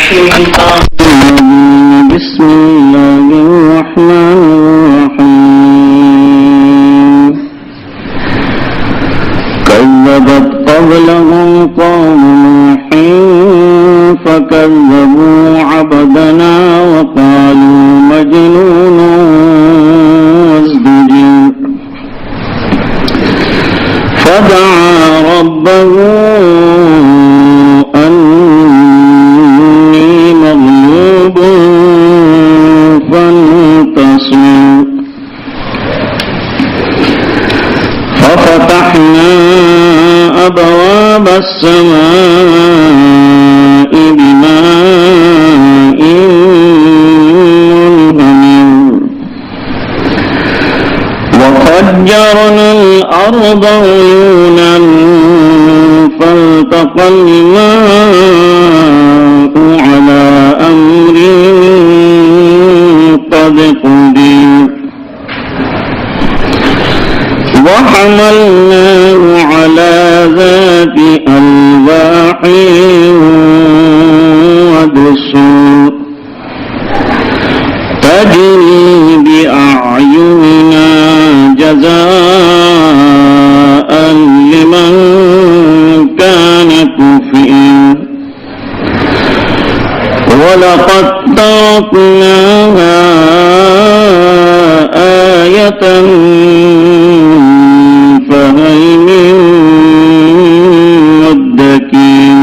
الشيطان بسم الله الرحمن الرحيم كذبت قبلهم قوم نوح فكذبوا عبدنا وقالوا مجنون وازدجر فدعا ربه أني مغلوب فانتصر ففتحنا أبواب السماء بماء منهمر وفجرنا الأرض عيونا فالتقى الماء على أمر قد قدر وحملناه على ذات ألواح ودسر تجري بأعيننا جزاء لمن كان كفر ولقد تركناها آية فهل من مدكر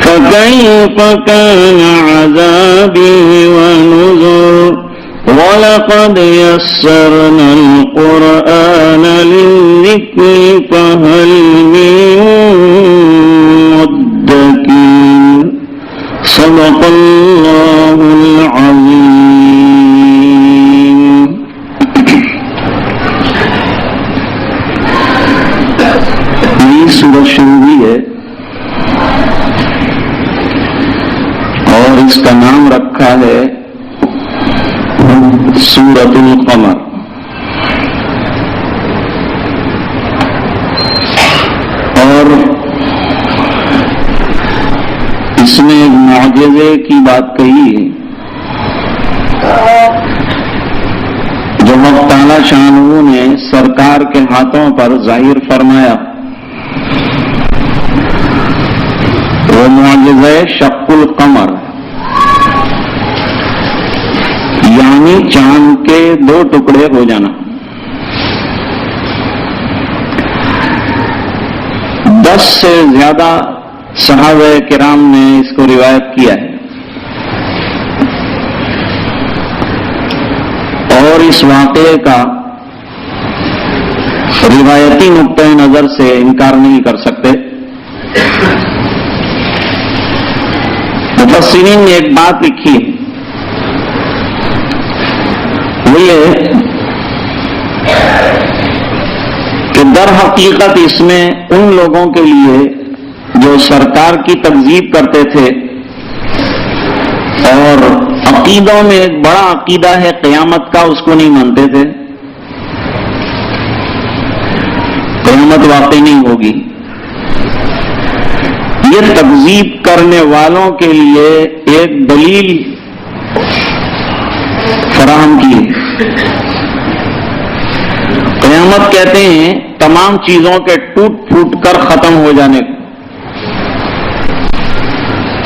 فكيف كان عذابي ونذر ولقد يسرنا القرآن للذكر فهل من مدكر صدق الله العظيم. نئی سورت شروع ہوئی ہے اور اس کا نام رکھا ہے سورۃ القمر. اور اس میں ایک معجزے کی بات کہی ہے جو حق تعالی شانہ نے سرکار کے ہاتھوں پر ظاہر فرمایا. وہ معجزہ شق القمر یعنی چاند کے دو ٹکڑے ہو جانا. 10 سے زیادہ صحابہ کرام نے اس کو روایت کیا ہے اور اس واقعے کا روایتی نقطۂ نظر سے انکار نہیں کر سکتے. مفسرین نے ایک بات لکھی وہ یہ کہ در حقیقت اس میں ان لوگوں کے لیے جو سرکار کی تکذیب کرتے تھے اور عقیدوں میں ایک بڑا عقیدہ ہے قیامت کا، اس کو نہیں مانتے تھے، قیامت واقعی نہیں ہوگی. یہ تکذیب کرنے والوں کے لیے ایک دلیل فراہم کی ہے. قیامت کہتے ہیں تمام چیزوں کے ٹوٹ پھوٹ کر ختم ہو جانے کو،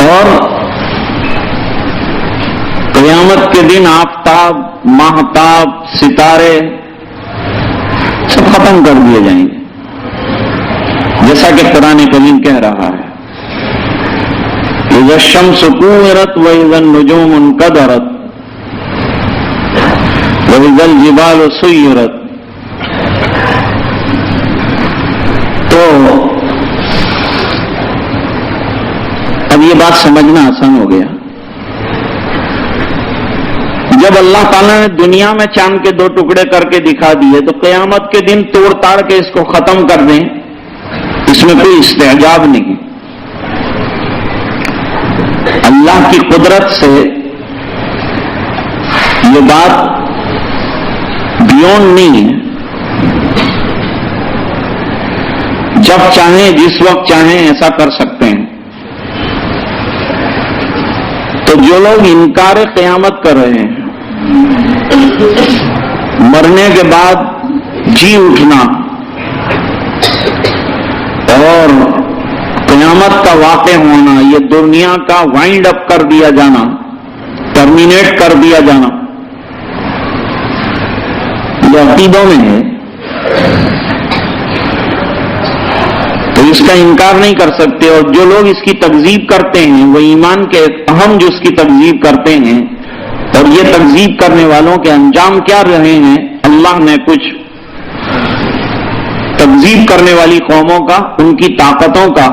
اور قیامت کے دن آفتاب، ماہتاب، ستارے سب ختم کر دیے جائیں گے، جیسا کہ قرآن کریم کہہ رہا ہے اذا الشمس كورت واذا النجوم انكدرت واذا الجبال سيرت. تو اب یہ بات سمجھنا آسان ہو گیا. جب اللہ تعالیٰ نے دنیا میں چاند کے دو ٹکڑے کر کے دکھا دیے تو قیامت کے دن توڑ تاڑ کے اس کو ختم کر دیں، اس میں کوئی استعجاب نہیں. اللہ کی قدرت سے یہ بات بیونڈ نہیں ہے. جب چاہیں جس وقت چاہیں ایسا کر سکتے ہیں. تو جو لوگ انکار قیامت کر رہے ہیں، مرنے کے بعد جی اٹھنا اور قیامت کا واقع ہونا، یہ دنیا کا وائنڈ اپ کر دیا جانا، ٹرمینیٹ کر دیا جانا، جو عقیدوں میں ہے، تو اس کا انکار نہیں کر سکتے۔ اور جو لوگ اس کی تکذیب کرتے ہیں، وہ ایمان کے اہم جو اس کی تکذیب کرتے ہیں، اور یہ تکذیب کرنے والوں کے انجام کیا رہے ہیں، اللہ نے کچھ تکذیب کرنے والی قوموں کا، ان کی طاقتوں کا،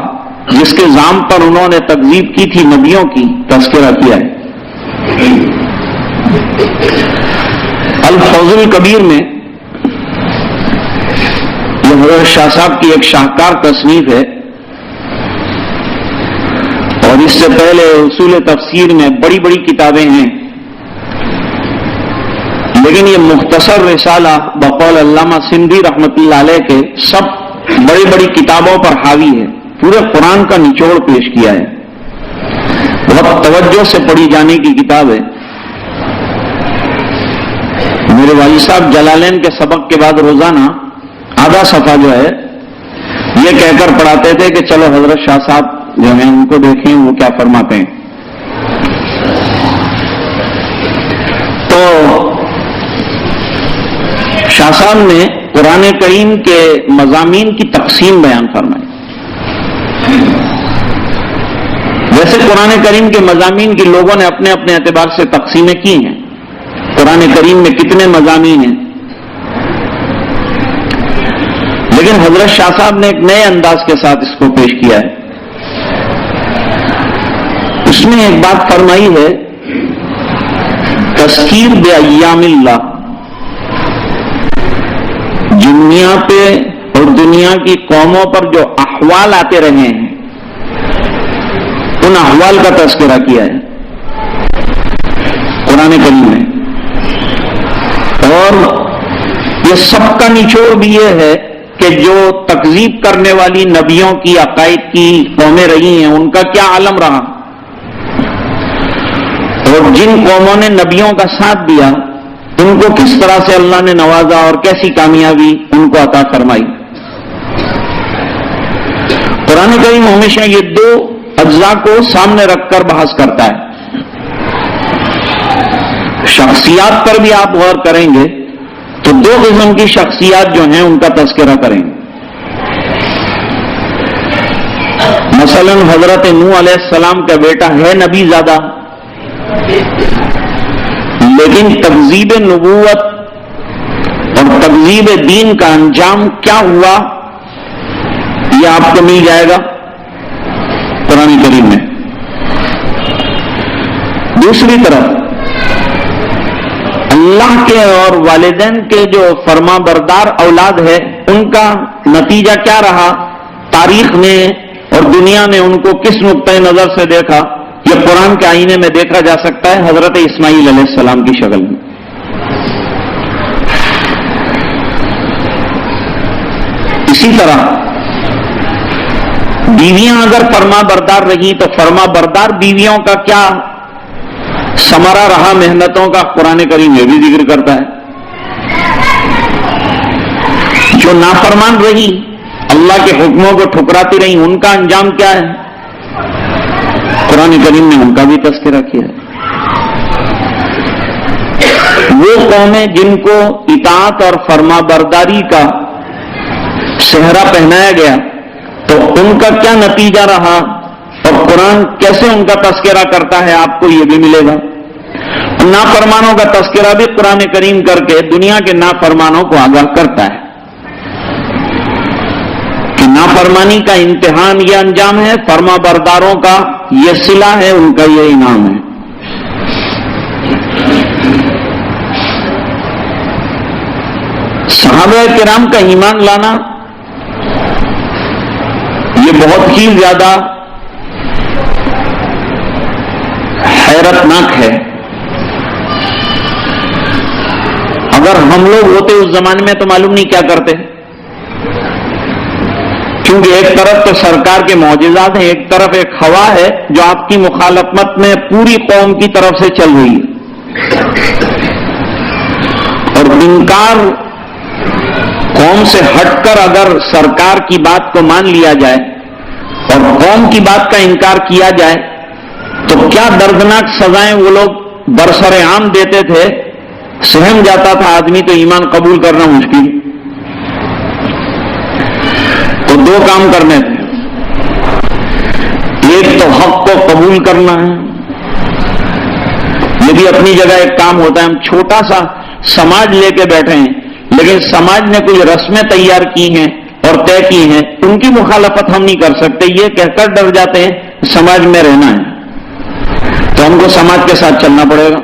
جس کے زام پر انہوں نے تکذیب کی تھی نبیوں کی، تذکرہ کیا ہے۔ الفوز الکبیر میں یہ حضرت شاہ صاحب کی ایک شاہکار تصنیف ہے، اور اس سے پہلے اصول تفسیر میں بڑی بڑی کتابیں ہیں، لیکن یہ مختصر رسالہ بقول علامہ سندھی رحمۃ اللہ علیہ کے سب بڑی بڑی کتابوں پر حاوی ہے، پورے قرآن کا نچوڑ پیش کیا ہے، بہت توجہ سے پڑھی جانے کی کتاب ہے۔ میرے والد صاحب جلالین کے سبق کے بعد روزانہ آدھا صفحہ جو ہے یہ کہہ کر پڑھاتے تھے کہ چلو حضرت شاہ صاحب جو ہیں ان کو دیکھیں وہ کیا فرماتے ہیں۔ تو شاہ صاحب نے قرآن کریم کے مضامین کی تقسیم بیان فرمائی۔ ویسے قرآن کریم کے مضامین کی لوگوں نے اپنے اپنے اعتبار سے تقسیمیں کی ہیں، قرآن کریم میں کتنے مضامین ہیں، لیکن حضرت شاہ صاحب نے ایک نئے انداز کے ساتھ اس کو پیش کیا ہے۔ اس میں ایک بات فرمائی ہے، تذکیر بایام اللہ، دنیا پہ اور دنیا کی قوموں پر جو احوال آتے رہے ہیں ان احوال کا تذکرہ کیا ہے قرآن کریم میں، اور یہ سب کا نچوڑ بھی یہ ہے کہ جو تکذیب کرنے والی نبیوں کی عقائد کی قومیں رہی ہیں ان کا کیا عالم رہا، اور جن قوموں نے نبیوں کا ساتھ دیا ان کو کس طرح سے اللہ نے نوازا اور کیسی کامیابی ان کو عطا فرمائی۔ قرآن کریم ہمیشہ یہ دو اجزاء کو سامنے رکھ کر بحث کرتا ہے۔ شخصیات پر بھی آپ غور کریں گے تو دو قسم کی شخصیات جو ہیں ان کا تذکرہ کریں گے۔ مثلا حضرت نوح علیہ السلام کا بیٹا ہے نبی زادہ، لیکن تکذیب نبوت اور تکذیب دین کا انجام کیا ہوا یہ آپ کو مل جائے گا قرآن کریم میں۔ دوسری طرف اللہ کے اور والدین کے جو فرما بردار اولاد ہے ان کا نتیجہ کیا رہا، تاریخ میں اور دنیا نے ان کو کس نقطۂ نظر سے دیکھا، یہ قرآن کے آئینے میں دیکھا جا سکتا ہے حضرت اسماعیل علیہ السلام کی شکل میں۔ اسی طرح بیویاں اگر فرما بردار رہی تو فرما بردار بیویوں کا کیا ثمرہ رہا محنتوں کا، قرآن کریم یہ بھی ذکر کرتا ہے۔ جو نافرمان رہی، اللہ کے حکموں کو ٹھکراتی رہی، ان کا انجام کیا ہے، قرآن کریم نے ان کا بھی تذکرہ کیا ہے۔ وہ قومیں جن کو اطاعت اور فرما برداری کا صحرا پہنایا گیا تو ان کا کیا نتیجہ رہا، اور قرآن کیسے ان کا تذکرہ کرتا ہے آپ کو یہ بھی ملے گا۔ نافرمانوں کا تذکرہ بھی قرآن کریم کر کے دنیا کے نافرمانوں کو آگاہ کرتا ہے کہ نافرمانی کا امتحان یہ انجام ہے، فرما برداروں کا یہ صلہ ہے، ان کا یہ انعام ہے۔ صحابہ کرام کا ایمان لانا یہ بہت ہی زیادہ حیرتناک ہے۔ اگر ہم لوگ ہوتے اس زمانے میں تو معلوم نہیں کیا کرتے، کیونکہ ایک طرف تو سرکار کے معجزات ہیں، ایک طرف ایک ہوا ہے جو آپ کی مخالفت میں پوری قوم کی طرف سے چل رہی ہے، اور انکار قوم سے ہٹ کر اگر سرکار کی بات کو مان لیا جائے اور قوم کی بات کا انکار کیا جائے تو کیا دردناک سزائیں وہ لوگ برسر عام دیتے تھے، سہم جاتا تھا آدمی، تو ایمان قبول کرنا مشکل۔ تو دو کام کرنے تھے، ایک تو حق کو قبول کرنا ہے، یہ بھی اپنی جگہ ایک کام ہوتا ہے۔ ہم چھوٹا سا سماج لے کے بیٹھے ہیں، لیکن سماج نے کوئی رسمیں تیار کی ہیں اور طے کی ہیں، ان کی مخالفت ہم نہیں کر سکتے، یہ کہہ کر ڈر جاتے ہیں سماج میں رہنا ہے، تو ہم کو سماج کے ساتھ چلنا پڑے گا،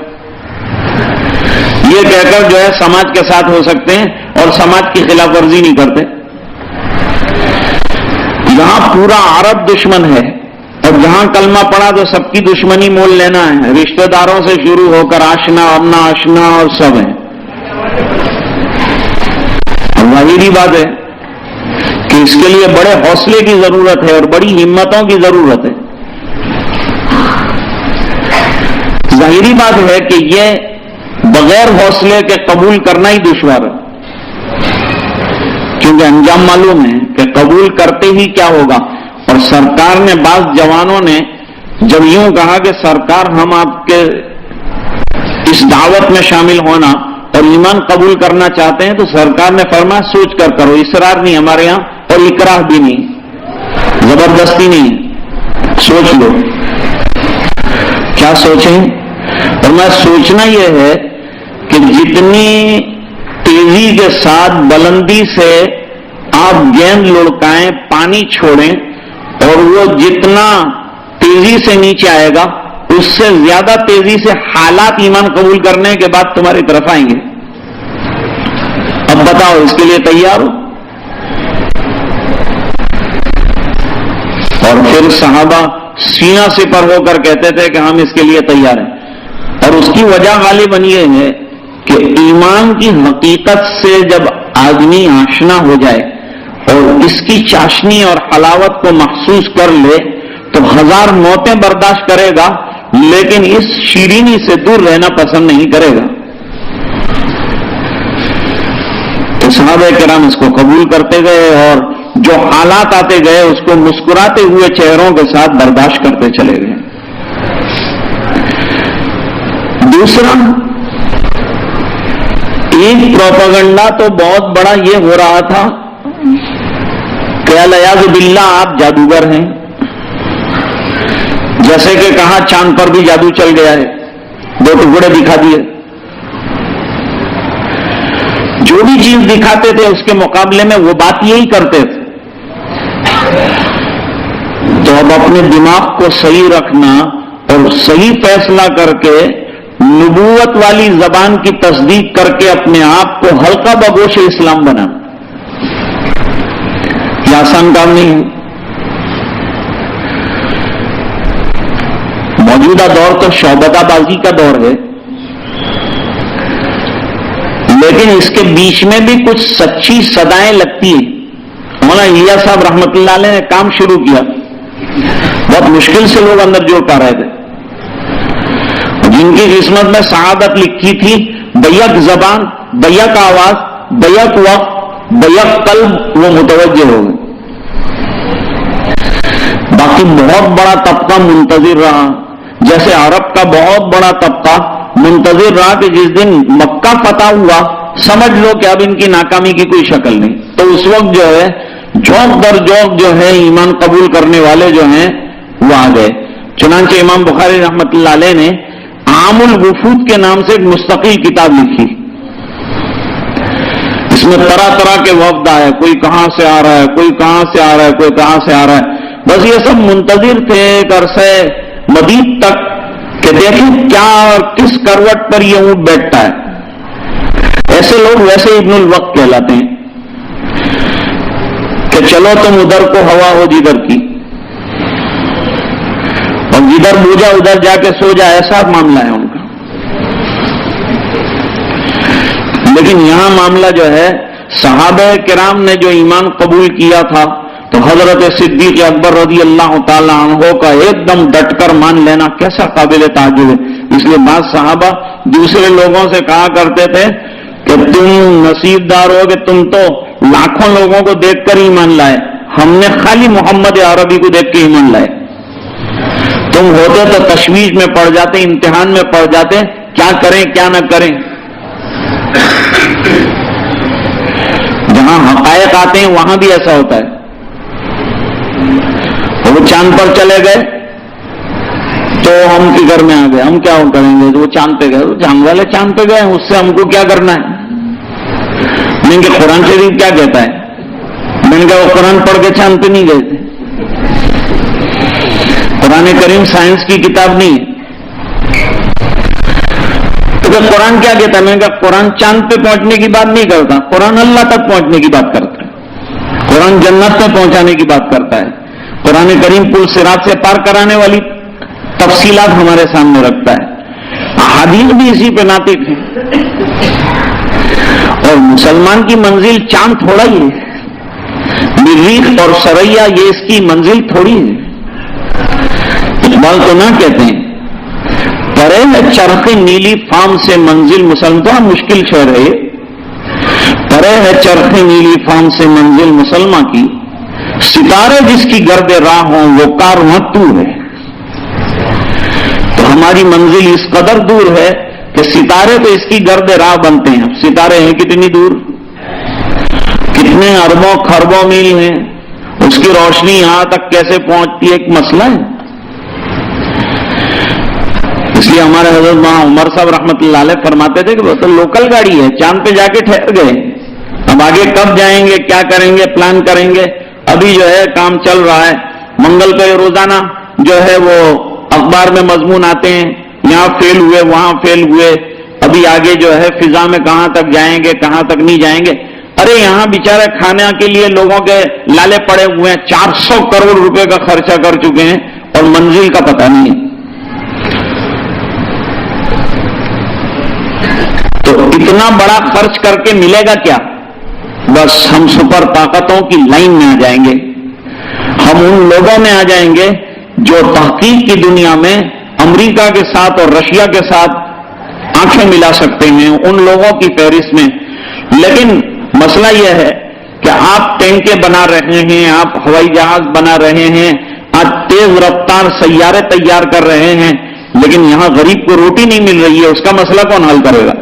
یہ کہہ کر جو ہے سماج کے ساتھ ہو سکتے ہیں اور سماج کی خلاف ورزی نہیں کرتے۔ یہاں پورا عرب دشمن ہے، اور جہاں کلمہ پڑا تو سب کی دشمنی مول لینا ہے، رشتہ داروں سے شروع ہو کر آشنا اور نا آشنا اور سب ہیں۔ ظاہری بات ہے کہ اس کے لیے بڑے حوصلے کی ضرورت ہے اور بڑی ہمتوں کی ضرورت ہے۔ ظاہری بات ہے کہ یہ بغیر حوصلے کے قبول کرنا ہی دشوار ہے، کیونکہ انجام معلوم ہے کہ قبول کرتے ہی کیا ہوگا۔ اور سرکار نے، بعض جوانوں نے جب یوں کہا کہ سرکار ہم آپ کے اس دعوت میں شامل ہونا اور ایمان قبول کرنا چاہتے ہیں، تو سرکار نے فرمایا سوچ کر کرو، اصرار نہیں ہمارے یہاں اور اکراہ بھی نہیں، زبردستی نہیں، سوچ لو۔ کیا سوچیں؟ اور میں سوچنا یہ ہے کہ جتنی تیزی کے ساتھ بلندی سے آپ گیند لڑکائیں، پانی چھوڑیں، اور وہ جتنا تیزی سے نیچے آئے گا اس سے زیادہ تیزی سے حالات ایمان قبول کرنے کے بعد تمہاری طرف آئیں گے۔ اب بتاؤ اس کے لیے تیار ہو؟ اور پھر صحابہ سینہ سپر ہو کر کہتے تھے کہ ہم اس کے لیے تیار ہیں، اور اس کی وجہ غالباً یہ ہے کہ ایمان کی حقیقت سے جب آدمی آشنا ہو جائے اور اس کی چاشنی اور حلاوت کو محسوس کر لے تو ہزار موتیں برداشت کرے گا، لیکن اس شیرینی سے دور رہنا پسند نہیں کرے گا۔ تو صحابہ کرام اس کو قبول کرتے گئے اور جو حالات آتے گئے اس کو مسکراتے ہوئے چہروں کے ساتھ برداشت کرتے چلے گئے۔ دوسرا، ایک پروپیگنڈا تو بہت بڑا یہ ہو رہا تھا کہ الیاذ باللہ آپ جادوگر ہیں، جیسے کہ کہا چاند پر بھی جادو چل گیا ہے، 2 ٹکڑے دکھا دیے۔ جو بھی چیز دکھاتے تھے اس کے مقابلے میں وہ بات یہی کرتے تھے۔ تو اب اپنے دماغ کو صحیح رکھنا اور صحیح فیصلہ کر کے نبوت والی زبان کی تصدیق کر کے اپنے آپ کو ہلکا بگوش اسلام بنانا یہ آسان کام نہیں ہے۔ موجودہ دور تو شعبدہ بازی کا دور ہے، لیکن اس کے بیچ میں بھی کچھ سچی صدائیں لگتی ہیں۔ مولانا الیاس صاحب رحمت اللہ علیہ نے کام شروع کیا، بہت مشکل سے لوگ اندر جوڑ پا رہے تھے، جن کی قسمت میں سعادت لکھی تھی، بیک زبان، بیک آواز، بیک وقت، بیک قلب، وہ متوجہ ہو گئے۔ باقی بہت بڑا طبقہ منتظر رہا، جیسے عرب کا بہت بڑا طبقہ منتظر رہا کہ جس دن مکہ فتح ہوا سمجھ لو کہ اب ان کی ناکامی کی کوئی شکل نہیں۔ تو اس وقت جو ہے جوک در جوک جو ہے ایمان قبول کرنے والے جو ہیں وہ آ گئے۔ چنانچہ امام بخاری رحمت اللہ علیہ نے عام الوفود کے نام سے ایک مستقل کتاب لکھی، اس میں طرح طرح کے وفد آئے، کوئی کہاں سے آ رہا ہے، کوئی کہاں سے آ رہا ہے، کوئی کہاں سے آ رہا ہے، بس یہ سب منتظر تھے ایک عرصے مدید تک کہ دیکھیں کیا اور کس کروٹ پر یہ اونٹ بیٹھتا ہے۔ ایسے لوگ ویسے ابن الوقت کہلاتے ہیں کہ چلو تم ادھر کو ہوا ہو جدھر کی، اور جدھر بوجھا ادھر جا کے سو جا، ایسا معاملہ ہے ان کا۔ لیکن یہاں معاملہ جو ہے صحابہ کرام نے جو ایمان قبول کیا تھا تو حضرت صدیق اکبر رضی اللہ تعالی عنہ کا ایک دم ڈٹ کر مان لینا کیسا قابل تعجب ہے. اس لیے بعض صحابہ دوسرے لوگوں سے کہا کرتے تھے کہ تم نصیب دار ہو کہ تم تو لاکھوں لوگوں کو دیکھ کر ایمان لائے، ہم نے خالی محمد عربی کو دیکھ کے ایمان لائے. تم ہوتے تو تشویش میں پڑ جاتے، امتحان میں پڑ جاتے، کیا کریں کیا نہ کریں. جہاں حقائق آتے ہیں وہاں بھی ایسا ہوتا ہے. وہ چاند پر چلے گئے تو ہم فکر میں آ گئے، ہم کیا کریں گے. وہ چاند پہ گئے، چاند والے چاند پہ گئے، اس سے ہم کو کیا کرنا ہے. میں نے کہا قرآن شریف کیا کہتا ہے. میں نے کہا وہ قرآن پڑھ کے چاند پہ نہیں گئے تھے. قرآن کریم سائنس کی کتاب نہیں ہے. تو کہ قرآن کیا کہتا ہے. میں نے کہا قرآن چاند پہ پہنچنے کی بات نہیں کرتا، قرآن اللہ تک پہنچنے کی بات کرتا ہے. قرآن جنت میں پہنچانے کی بات کرتا ہے. قرآن کریم پل صراط سے پار کرانے والی تفصیلات ہمارے سامنے رکھتا ہے. احادیث بھی اسی پہ ناطق ہیں. اور مسلمان کی منزل چاند تھوڑا ہی ہے، مریخ اور سریا یہ اس کی منزل تھوڑی ہے. اقبال تو نہ کہتے ہیں پرے ہے چرخ نیلی فام سے منزل مسلم. تو مشکل شعر ہے. پرے ہے چرخ نیلی فام سے منزل مسلمہ کی، ستارے جس کی گرد راہ ہوں وہ کارواں تو ہے. تو ہماری منزل اس قدر دور ہے کہ ستارے تو اس کی گرد راہ بنتے ہیں. ستارے ہیں کتنی دور، کتنے اربوں خربوں میل ہیں، اس کی روشنی یہاں تک کیسے پہنچتی ہے ایک مسئلہ ہے. اس لیے ہمارے حضرت وہاں عمر صاحب رحمۃ اللہ علیہ فرماتے تھے کہ وہ تو لوکل گاڑی ہے، چاند پہ جا کے ٹھہر گئے، اب آگے کب جائیں گے کیا کریں گے پلان کریں گے. ابھی جو ہے کام چل رہا ہے. منگل پہ روزانہ جو ہے وہ اخبار میں مضمون آتے ہیں، یہاں فیل ہوئے وہاں فیل ہوئے، ابھی آگے جو ہے فضا میں کہاں تک جائیں گے کہاں تک نہیں جائیں گے. ارے یہاں بیچارے کھانے کے لیے لوگوں کے لالے پڑے ہوئے ہیں، 400 کروڑ روپے کا خرچہ کر چکے ہیں اور منزل کا پتہ نہیں ہے. تو اتنا بڑا خرچ کر کے ملے گا کیا. بس ہم سپر طاقتوں کی لائن میں آ جائیں گے. ہم ان لوگوں میں آ جائیں گے جو تحقیق کی دنیا میں امریکہ کے ساتھ اور رشیا کے ساتھ آنکھیں ملا سکتے ہیں، ان لوگوں کی فہرست میں. لیکن مسئلہ یہ ہے کہ آپ ٹینکیں بنا رہے ہیں، آپ ہوائی جہاز بنا رہے ہیں، آج تیز رفتار سیارے تیار کر رہے ہیں، لیکن یہاں غریب کو روٹی نہیں مل رہی ہے. اس کا مسئلہ کون حل کرے گا.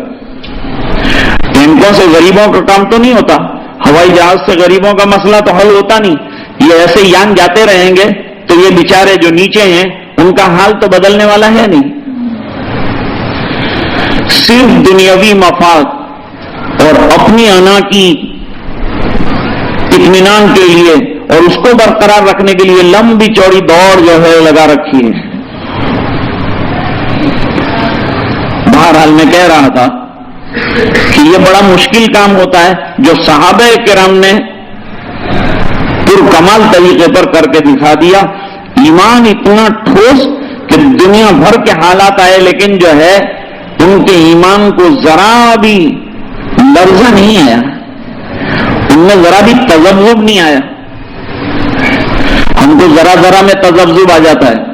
ٹینکوں سے غریبوں کا کام تو نہیں ہوتا، ہوائی جہاز سے غریبوں کا مسئلہ تو حل ہوتا نہیں. یہ ایسے یان جاتے رہیں گے تو یہ بیچارے جو نیچے ہیں ان کا حال تو بدلنے والا ہے نہیں. صرف دنیاوی مفاد اور اپنی انا کی اطمینان کے لیے اور اس کو برقرار رکھنے کے لیے لمبی چوڑی دوڑ جو ہے لگا رکھی ہے. بہرحال میں کہہ رہا تھا کہ یہ بڑا مشکل کام ہوتا ہے جو صحابہ کرام نے پرکمال طریقے پر کر کے دکھا دیا. ایمان اتنا ٹھوس کہ دنیا بھر کے حالات آئے لیکن جو ہے ان کے ایمان کو ذرا بھی لرزہ نہیں آیا، ان میں ذرا بھی تذبذب نہیں آیا. ہم کو ذرا ذرا میں تذبذب آ جاتا ہے.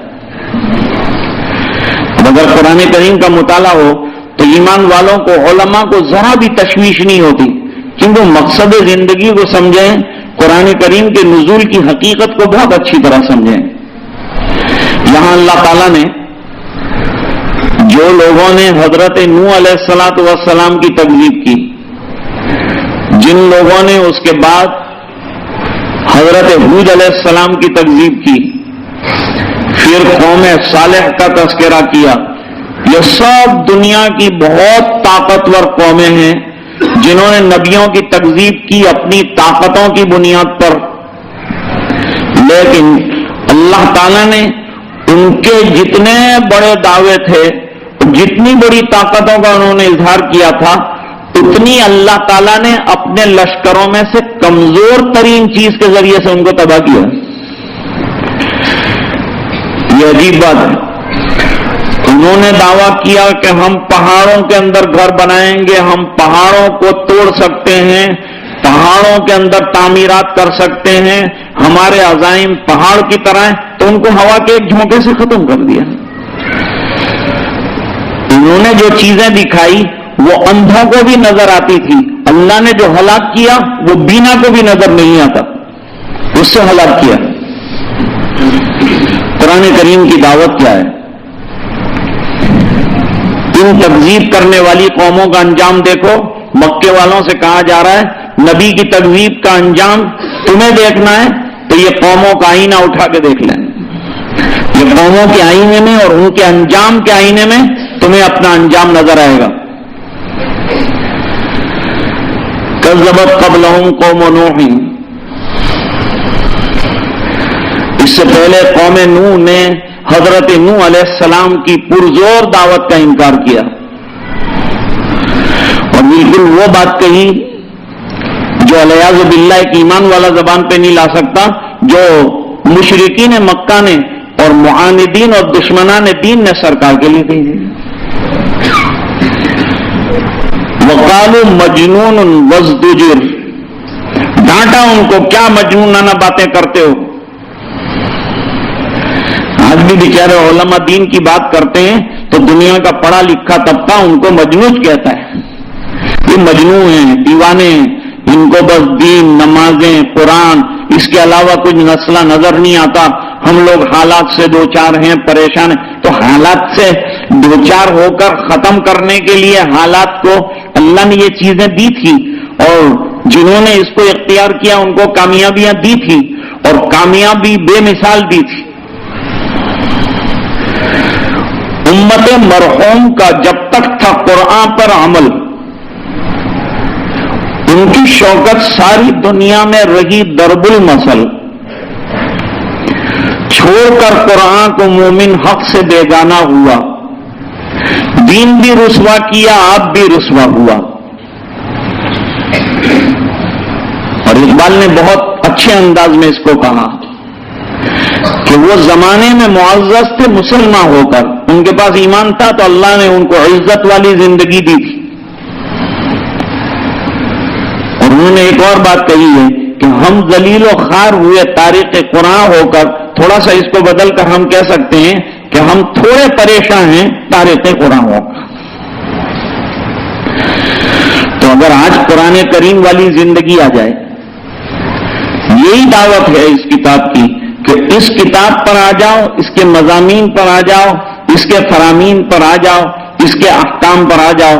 اگر قرآن کریم کا مطالعہ ہو تو ایمان والوں کو علماء کو ذرا بھی تشویش نہیں ہوتی، کیونکہ مقصد زندگی کو سمجھیں، قرآن کریم کے نزول کی حقیقت کو بہت اچھی طرح سمجھیں. یہاں اللہ تعالیٰ نے جو لوگوں نے حضرت نوح علیہ الصلاۃ والسلام کی تکذیب کی، جن لوگوں نے اس کے بعد حضرت ہود علیہ السلام کی تکذیب کی، پھر قوم صالح کا تذکرہ کیا، یہ سب دنیا کی بہت طاقتور قومیں ہیں جنہوں نے نبیوں کی تکذیب کی اپنی طاقتوں کی بنیاد پر. لیکن اللہ تعالیٰ نے ان کے جتنے بڑے دعوے تھے، جتنی بڑی طاقتوں کا انہوں نے اظہار کیا تھا، اتنی اللہ تعالیٰ نے اپنے لشکروں میں سے کمزور ترین چیز کے ذریعے سے ان کو تباہ کیا. یہ عجیب بات ہے. انہوں نے دعویٰ کیا کہ ہم پہاڑوں کے اندر گھر بنائیں گے، ہم پہاڑوں کو توڑ سکتے ہیں، پہاڑوں کے اندر تعمیرات کر سکتے ہیں، ہمارے عزائم پہاڑ کی طرح ہیں، تو ان کو ہوا کے ایک جھونکے سے ختم کر دیا۔ انہوں نے جو چیزیں دکھائی وہ اندھوں کو بھی نظر آتی تھی، اللہ نے جو ہلاک کیا وہ بینا کو بھی نظر نہیں آتا، اس سے ہلاک کیا۔ قرآن کریم کی دعوت کیا ہے؟ ان تکذیب کرنے والی قوموں کا انجام دیکھو۔ مکے والوں سے کہا جا رہا ہے نبی کی تکذیب کا انجام تمہیں دیکھنا ہے تو یہ قوموں کا آئینہ اٹھا کے دیکھ لیں، یہ قوموں کے آئینے میں اور ان کے انجام کے آئینے میں تمہیں اپنا انجام نظر آئے گا۔ کذبت قبلہم قوم نوح، اس سے پہلے قوم نوح نے حضرت نوح علیہ السلام کی پرزور دعوت کا انکار کیا اور بالکل وہ بات کہی جو علیاذ باللہ ایک ایمان والا زبان پہ نہیں لا سکتا، جو مشرکین مکہ نے اور معاندین اور دشمنان دین نے سرکار کے لیے کہی۔ وقالوا مجنون وازدجر، ڈانٹا ان کو، کیا مجنونانہ باتیں کرتے ہو۔ آج بھی بیچارے علماء دین کی بات کرتے ہیں تو دنیا کا پڑھا لکھا طبقہ ان کو مجنون کہتا ہے، یہ مجنون ہیں، دیوانے ہیں، ان کو بس دین، نمازیں، قرآن، اس کے علاوہ کچھ مسئلہ نظر نہیں آتا۔ ہم لوگ حالات سے دو چار ہیں، پریشان ہیں، تو حالات سے دو چار ہو کر ختم کرنے کے لیے حالات کو اللہ نے یہ چیزیں دی تھی، اور جنہوں نے اس کو اختیار کیا ان کو کامیابیاں دی تھی، اور کامیابی بے مثال دی تھی۔ امت مرحوم کا جب تک تھا قرآن پر عمل، ان کی شوکت ساری دنیا میں رہی ضرب المثل۔ چھوڑ کر قرآن کو مومن حق سے بیگانہ ہوا، دین بھی رسوا کیا، آپ بھی رسوا ہوا۔ اور اقبال نے بہت اچھے انداز میں اس کو کہا کہ وہ زمانے میں معزز تھے مسلمان ہو کر، ان کے پاس ایمان تھا تو اللہ نے ان کو عزت والی زندگی دی تھی۔ اور انہوں نے ایک اور بات کہی ہے کہ ہم ذلیل و خوار ہوئے تاریخ قرآن ہو کر، تھوڑا سا اس کو بدل کر ہم کہہ سکتے ہیں کہ ہم تھوڑے پریشان ہیں تاریخ قرآن ہو کر۔ تو اگر آج قرآن کریم والی زندگی آ جائے، یہی دعوت ہے اس کتاب کی کہ اس کتاب پر آ جاؤ، اس کے مضامین پر آ جاؤ، اس کے فرامین پر آ جاؤ، اس کے احکام پر آ جاؤ۔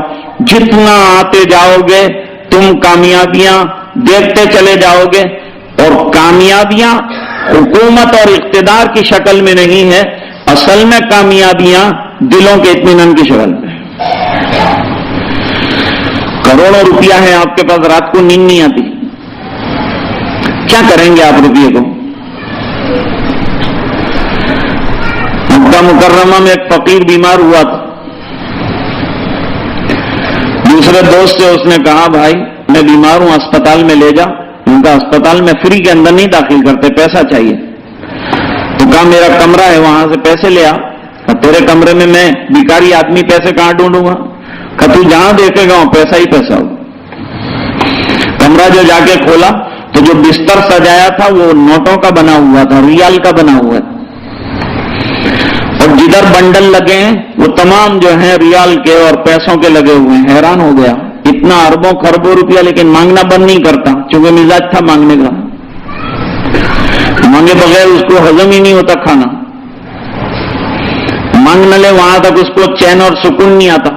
جتنا آتے جاؤ گے تم کامیابیاں دیکھتے چلے جاؤ گے، اور کامیابیاں حکومت اور اقتدار کی شکل میں نہیں ہے، اصل میں کامیابیاں دلوں کے اطمینان کی شکل میں۔ کروڑوں روپیہ ہے آپ کے پاس، رات کو نیند نہیں آتی، کیا کریں گے آپ روپیے کو؟ مکہ مکرمہ میں ایک فقیر بیمار ہوا تھا، دوسرے دوست سے اس نے کہا بھائی میں بیمار ہوں، اسپتال میں لے جا۔ ان کا اسپتال میں فری کے اندر نہیں داخل کرتے، پیسہ چاہیے۔ تو کہا میرا کمرہ ہے وہاں سے پیسے لے آ۔ تیرے کمرے میں میں بیکاری آدمی پیسے کہاں ڈھونڈوں گا؟ کہ تو جہاں دیکھے گا وہاں پیسہ ہی پیسہ ہو۔ کمرہ جو جا کے کھولا تو جو بستر سجایا تھا وہ نوٹوں کا بنا ہوا تھا، ریال کا بنا ہوا تھا، اور جدھر بنڈل لگے ہیں وہ تمام جو ہیں ریال کے اور پیسوں کے لگے ہوئے ہیں۔ حیران ہو گیا، اتنا اربوں خربوں روپیہ لیکن مانگنا بند نہیں کرتا، چونکہ مزاج تھا مانگنے کا، مانگے بغیر اس کو ہضم ہی نہیں ہوتا کھانا، مانگ نہ لے وہاں تک اس کو چین اور سکون نہیں آتا۔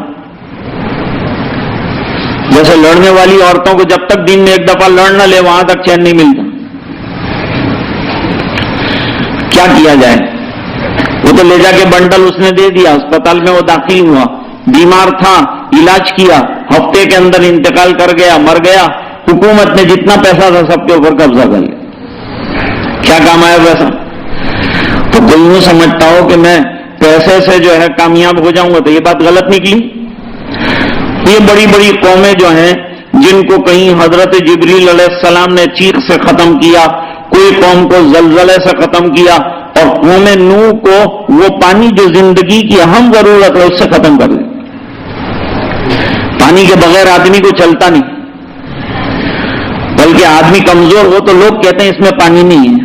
جیسے لڑنے والی عورتوں کو جب تک دن میں ایک دفعہ لڑ نہ لے وہاں تک چین نہیں ملتا۔ کیا کیا جائے؟ وہ تو لے جا کے بنڈل اس نے دے دیا، اسپتال میں وہ داخل ہوا، بیمار تھا، علاج کیا، ہفتے کے اندر انتقال کر گیا، مر گیا۔ حکومت نے جتنا پیسہ تھا سب کے اوپر قبضہ کر لیا۔ کیا کام آیا پیسہ؟ تو کوئی یوں سمجھتا ہو کہ میں پیسے سے جو ہے کامیاب ہو جاؤں گا تو یہ بات غلط نکلی۔ یہ بڑی بڑی قومیں جو ہیں جن کو کہیں حضرت جبریل علیہ السلام نے چیخ سے ختم کیا، کوئی قوم کو زلزلے سے ختم کیا، اور قوم نوح کو وہ پانی جو زندگی کی اہم ضرورت ہے اس سے ختم کر دیا۔ پانی کے بغیر آدمی کو چلتا نہیں۔ بلکہ آدمی کمزور ہو تو لوگ کہتے ہیں اس میں پانی نہیں ہے،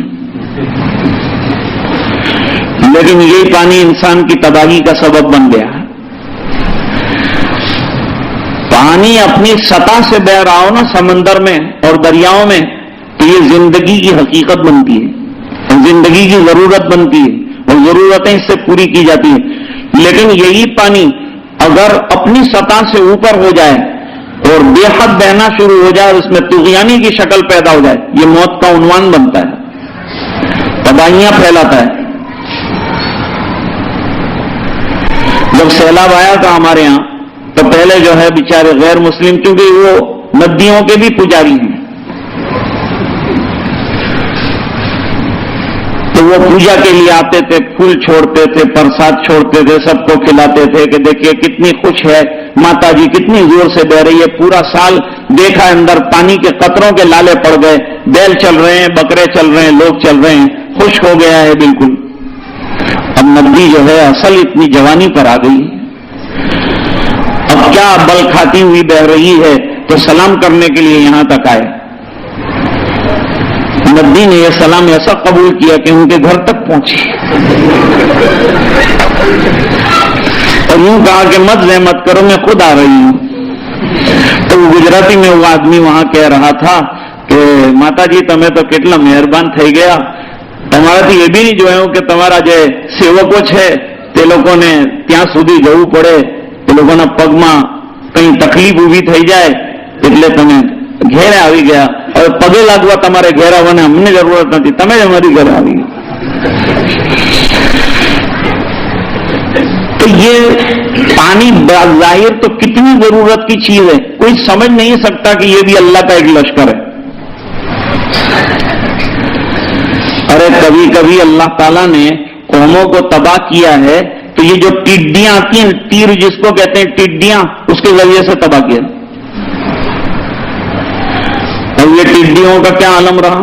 لیکن یہی پانی انسان کی تباہی کا سبب بن گیا۔ پانی اپنی سطح سے بہ رہا ہو نا سمندر میں اور دریاؤں میں تو یہ زندگی کی حقیقت بنتی ہے، زندگی کی ضرورت بنتی ہے اور ضرورتیں اس سے پوری کی جاتی ہیں۔ لیکن یہی پانی اگر اپنی سطح سے اوپر ہو جائے اور بے حد بہنا شروع ہو جائے اور اس میں طغیانی کی شکل پیدا ہو جائے، یہ موت کا عنوان بنتا ہے، تباہیاں پھیلاتا ہے۔ جب سیلاب آیا تھا ہمارے ہاں تو پہلے جو ہے بیچارے غیر مسلم، کیونکہ وہ ندیوں کے بھی پجاری ہیں، تو وہ پوجا کے لیے آتے تھے، پھول چھوڑتے تھے، پرساد چھوڑتے تھے، سب کو کھلاتے تھے کہ دیکھیے کتنی خوش ہے ماتا جی، کتنی زور سے بہ رہی ہے، پورا سال دیکھا اندر پانی کے قطروں کے لالے پڑ گئے، بیل چل رہے ہیں، بکرے چل رہے ہیں، لوگ چل رہے ہیں، خوش ہو گیا ہے بالکل۔ اب ندی جو ہے اصل اتنی جوانی پر آ گئی، اب کیا بل کھاتی ہوئی بہ رہی ہے، تو سلام کرنے کے لیے یہاں تک آئے۔ ندی نے یہ سلام ایسا قبول کیا کہ ان کے گھر تک پہنچی اور یوں کہا کہ مت زحمت کرو، میں خود آ رہی ہوں۔ تو گجراتی میں وہ آدمی وہاں کہہ رہا تھا کہ ماتا جی تمہیں تو કેટલા મહેરબાન થઈ ગયા, તમારાથી એ બી નહીં જોયું કે તમારા જે સેવકો છે તે લોકોને ત્યાં સુધી જવું પડે, તે લોકોના પગમાં કંઈ તકલીફ ઊભી થઈ જાય એટલે તમે ઘેરે આવી ગયા, હવે પગે લાગવા તમારે ઘેર આવવાને અમને જરૂરત નથી, તમે જ અમારી ઘરે આવી ગયા। تو یہ پانی ظاہر تو کتنی ضرورت کی چیز ہے، کوئی سمجھ نہیں سکتا کہ یہ بھی اللہ کا ایک لشکر ہے۔ ارے کبھی کبھی اللہ تعالیٰ نے قوموں کو تباہ کیا ہے تو یہ جو ٹڈیاں آتی ہیں، تیر جس کو کہتے ہیں ٹڈیاں، اس کے ذریعے سے تباہ کیا، اور یہ ٹڈیوں کا کیا عالم رہا۔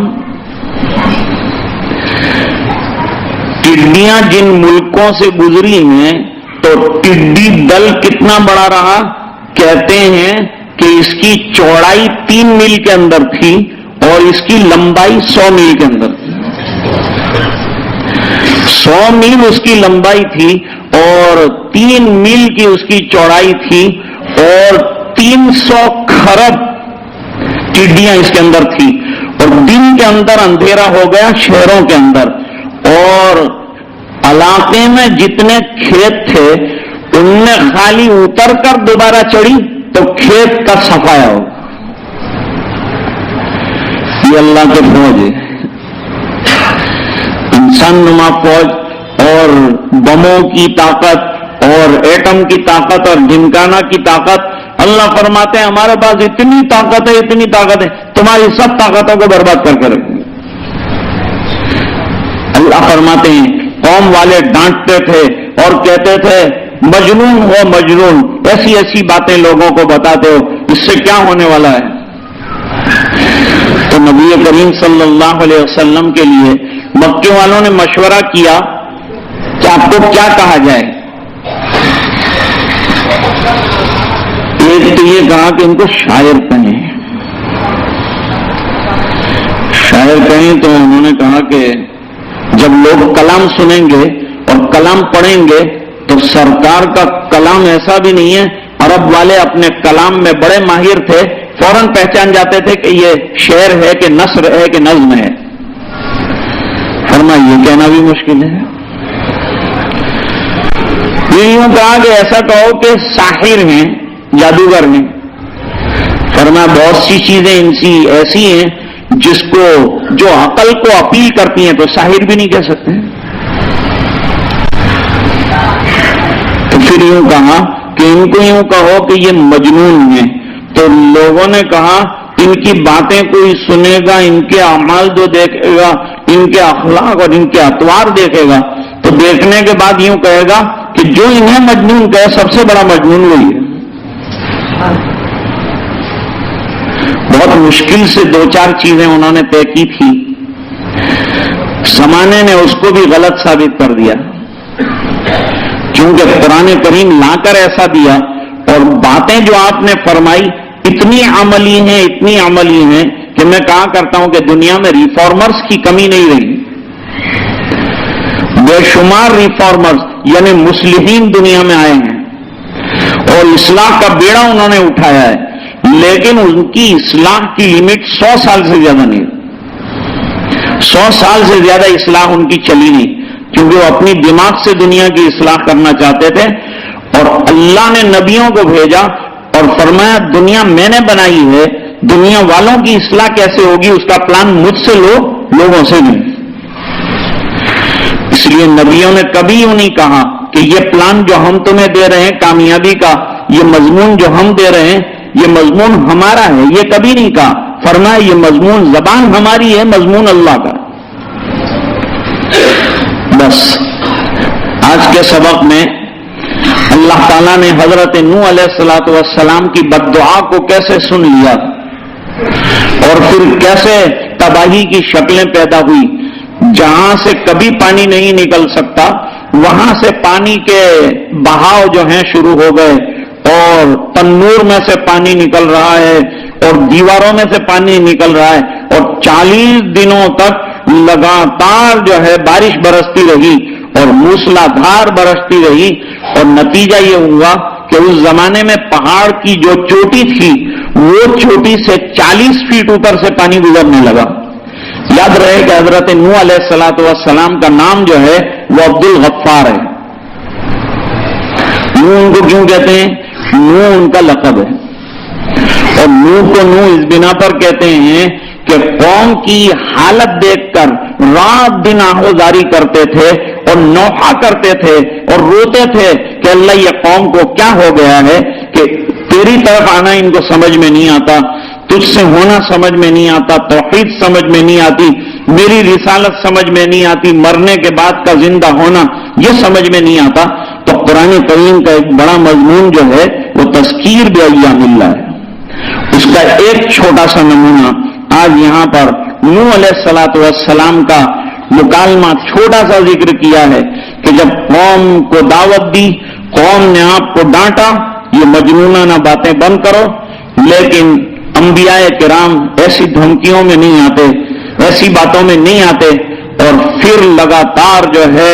ٹڈیاں جن ملکوں سے گزری ہیں تو ٹڈی دل کتنا بڑا رہا، کہتے ہیں کہ اس کی چوڑائی 3 میل کے اندر تھی اور اس کی لمبائی 100 میل کے اندر تھی۔ 100 میل اس کی لمبائی تھی اور 3 میل کی اس کی چوڑائی تھی اور 300 کھرب ٹڈیاں اس کے اندر تھی، اور دن کے اندر اندھیرا ہو گیا شہروں کے اندر، اور علاقے میں جتنے کھیت تھے ان میں خالی اتر کر دوبارہ چڑھی تو کھیت کا صفایا ہو۔ یہ اللہ کے فوج ہے، انسان نما فوج، اور بموں کی طاقت اور ایٹم کی طاقت اور ڈھمکانا کی طاقت۔ اللہ فرماتے ہیں ہمارے پاس اتنی طاقت ہے، اتنی طاقت ہے، تمہاری سب طاقتوں کو برباد کر کے رکھیں گے۔ اللہ فرماتے ہیں قوم والے ڈانٹتے تھے اور کہتے تھے مجنون ہو مجنون، ایسی ایسی باتیں لوگوں کو بتاتے ہو، اس سے کیا ہونے والا ہے۔ تو نبی کریم صلی اللہ علیہ وسلم کے لیے مکے والوں نے مشورہ کیا کہ آپ کو کیا کہا جائے۔ ایک تو یہ کہا کہ ان کو شاعر کہیں، شاعر کہیں، تو انہوں نے کہا کہ جب لوگ کلام سنیں گے اور کلام پڑھیں گے تو سرکار کا کلام ایسا بھی نہیں ہے، عرب والے اپنے کلام میں بڑے ماہر تھے، فوراً پہچان جاتے تھے کہ یہ شعر ہے کہ نثر ہے کہ نظم ہے۔ فرمایا یہ کہنا بھی مشکل ہے۔ یہ یوں کہا کہ ایسا کہو کہ ساحر ہیں، جادوگر ہیں۔ فرمایا بہت سی چیزیں ایسی ہیں جس کو جو عقل کو اپیل کرتی ہیں تو ساحر بھی نہیں کہہ سکتے۔ تو پھر یوں کہا کہ ان کو یوں کہو کہ یہ مجنون ہیں، تو لوگوں نے کہا ان کی باتیں کوئی سنے گا، ان کے اعمال جو دیکھے گا، ان کے اخلاق اور ان کے اطوار دیکھے گا تو دیکھنے کے بعد یوں کہے گا کہ جو انہیں مجنون کہے سب سے بڑا مجنون وہی ہے۔ بہت مشکل سے 2-4 چیزیں انہوں نے طے کی تھی، زمانے نے اس کو بھی غلط ثابت کر دیا، کیونکہ قرآن کریم لا کر ایسا دیا اور باتیں جو آپ نے فرمائی اتنی عملی ہیں کہ میں کہا کرتا ہوں کہ دنیا میں ریفارمرز کی کمی نہیں رہی. بے شمار ریفارمرز یعنی مصلحین دنیا میں آئے ہیں اور اصلاح کا بیڑا انہوں نے اٹھایا ہے, لیکن ان کی اصلاح کی لمٹ 100 سال سے زیادہ نہیں. 100 سال سے زیادہ اصلاح ان کی چلی نہیں, کیونکہ وہ اپنی دماغ سے دنیا کی اصلاح کرنا چاہتے تھے. اور اللہ نے نبیوں کو بھیجا اور فرمایا دنیا میں نے بنائی ہے, دنیا والوں کی اصلاح کیسے ہوگی اس کا پلان مجھ سے لو, لوگوں سے نہیں. اس لیے نبیوں نے کبھی یوں نہیں کہا کہ یہ پلان جو ہم تمہیں دے رہے ہیں کامیابی کا, یہ مضمون جو ہم دے رہے ہیں یہ مضمون ہمارا ہے, یہ کبھی نہیں کہا. فرمایا یہ مضمون زبان ہماری ہے, مضمون اللہ کا. بس آج کے سبق میں اللہ تعالیٰ نے حضرت نوح علیہ الصلوۃ والسلام کی بد دعا کو کیسے سن لیا اور پھر کیسے تباہی کی شکلیں پیدا ہوئی. جہاں سے کبھی پانی نہیں نکل سکتا وہاں سے پانی کے بہاؤ جو ہیں شروع ہو گئے, اور تنور میں سے پانی نکل رہا ہے اور دیواروں میں سے پانی نکل رہا ہے, اور 40 دنوں تک لگاتار جو ہے بارش برستی رہی اور موسلا دھار برستی رہی. اور نتیجہ یہ ہوا کہ اس زمانے میں پہاڑ کی جو چوٹی تھی وہ چوٹی سے 40 فیٹ اوپر سے پانی گزرنے لگا. یاد رہے کہ حضرت نوح علیہ الصلوۃ والسلام کا نام جو ہے وہ عبد الغفار ہے. نوح ان کو کیوں کہتے ہیں؟ نوح ان کا لقب ہے, اور نوح کو نوح اس بنا پر کہتے ہیں کہ قوم کی حالت دیکھ کر رات دن آہوزاری کرتے تھے اور نوحہ کرتے تھے اور روتے تھے کہ اللہ یہ قوم کو کیا ہو گیا ہے کہ تیری طرف آنا ان کو سمجھ میں نہیں آتا, تجھ سے ہونا سمجھ میں نہیں آتا, توحید سمجھ میں نہیں آتی, میری رسالت سمجھ میں نہیں آتی, مرنے کے بعد کا زندہ ہونا یہ سمجھ میں نہیں آتا. تو قرآن کریم کا ایک بڑا مضمون جو ہے وہ تذکیر بایام اللہ ہے. اس کا ایک چھوٹا سا نمونہ آج یہاں پر نوح علیہ الصلوۃ والسلام کا مکالمہ چھوٹا سا ذکر کیا ہے کہ جب قوم کو دعوت دی, قوم نے آپ کو ڈانٹا, یہ مجنونانہ باتیں بند کرو. لیکن انبیاء کرام ایسی دھمکیوں میں نہیں آتے, ایسی باتوں میں نہیں آتے, اور پھر لگاتار جو ہے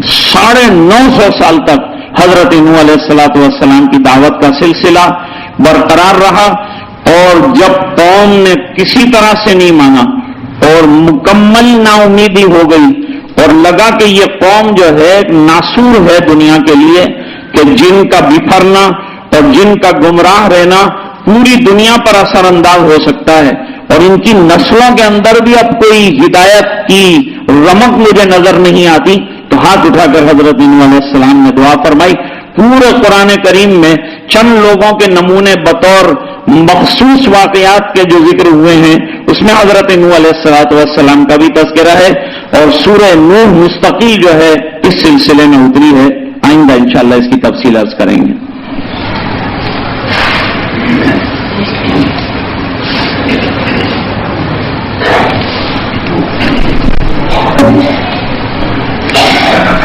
950 سال تک حضرت نوح علیہ الصلوۃ والسلام کی دعوت کا سلسلہ برقرار رہا. اور جب قوم نے کسی طرح سے نہیں مانا اور مکمل نا امیدی ہو گئی اور لگا کہ یہ قوم جو ہے ناسور ہے دنیا کے لیے, کہ جن کا بفرنا اور جن کا گمراہ رہنا پوری دنیا پر اثر انداز ہو سکتا ہے, اور ان کی نسلوں کے اندر بھی اب کوئی ہدایت کی رمق مجھے نظر نہیں آتی, تو ہاتھ اٹھا کر حضرت نوح علیہ السلام نے دعا فرمائی. پورے قرآن کریم میں چند لوگوں کے نمونے بطور مخصوص واقعات کے جو ذکر ہوئے ہیں اس میں حضرت نوح علیہ الصلوۃ والسلام کا بھی تذکرہ ہے, اور سورہ نوح مستقل جو ہے اس سلسلے میں اتری ہے. آئندہ انشاءاللہ اس کی تفصیل عرض کریں گے.